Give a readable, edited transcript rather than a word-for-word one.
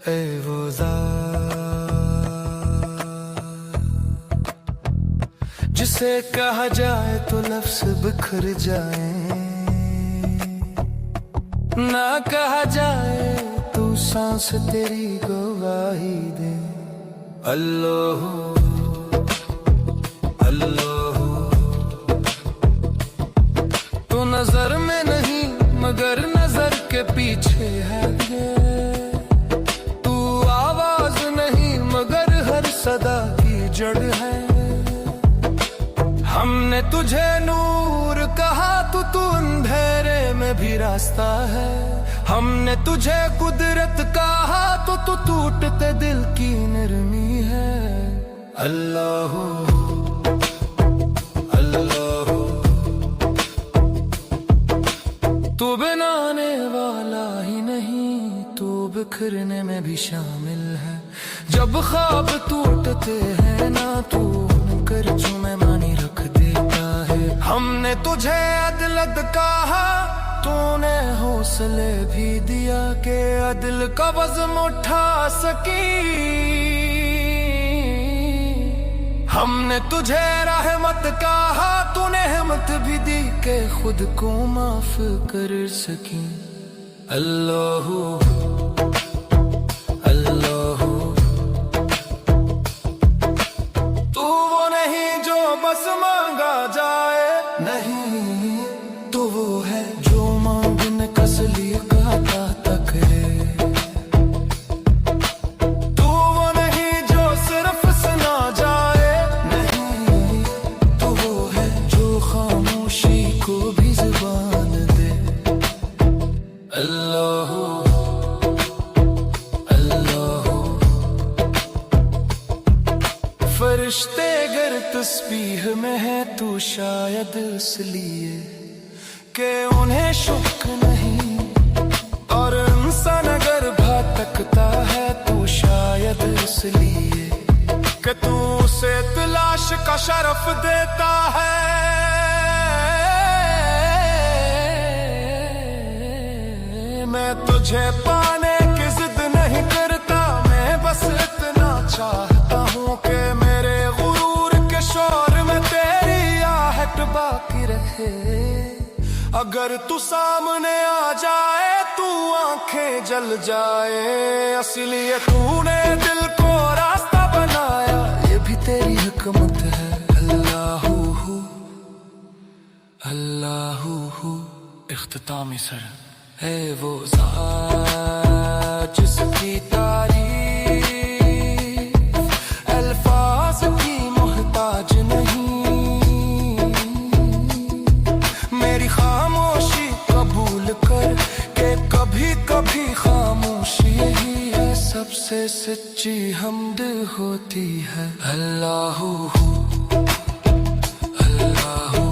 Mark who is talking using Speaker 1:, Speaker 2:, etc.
Speaker 1: ए वो जिसे कहा जाए तो लफ्ज़ बिखर जाए, ना कहा जाए तो सांस तेरी गवाही दे। अल्लाह अल्लाह, तो नजर में नहीं मगर नजर के पीछे है, तू आवाज नहीं मगर हर सदा की जड़ है। हमने तुझे नूर कहा तो तू अंधेरे में भी रास्ता है, हमने तुझे कुदरत कहा तो तू टूटते दिल की नरमी है। अल्लाह अल्लाह, तू बनाने वाला ही नहीं, तू बिखरने में भी शामिल है। जब ख्वाब टूटते हैं ना तू कर में मानी रख देता है। हमने तुझे अदलत कहा, तूने हौसले भी दिया के अदल का वज़्न उठा सकी। हमने तुझे रहमत कहा, तूने हिम्मत भी दी के खुद को माफ कर सकी। अल्लाह अल्लाह, तू वो नहीं जो बस मांगा जाए, नहीं तो वो है जो मांगने कस लिए काता तक है। तू वो नहीं जो सिर्फ सुना जाए, नहीं तो वो है जो खामोशी को भी जुबान दे। अल्लाह अल्लाह, फरिश्ते गर तस्बीह में है तू शायद इसलिए कि उन्हें शुक नहीं, और इंसान अगर भटकता है तू शायद इसलिए कि तू उसे तलाश का शरफ देता है। मैं तुझे पाने की जिद नहीं करता, मैं बस इतना चाहता हूँ कि मेरे गुरूर के शोर में तेरी आहट बाकी रहे। अगर तू सामने आ जाए तू आंखें जल जाए, इसलिए तूने दिल को रास्ता बनाया, ये भी तेरी हिकमत है। अल्लाहू अल्लाहू, इख्तितामी सर है वो ज़ात जिसकी तारीफ अल्फाज की मोहताज नहीं। मेरी खामोशी कबूल कर के कभी कभी खामोशी ही है सबसे सच्ची हमद होती है। अल्लाहू अल्लाहू।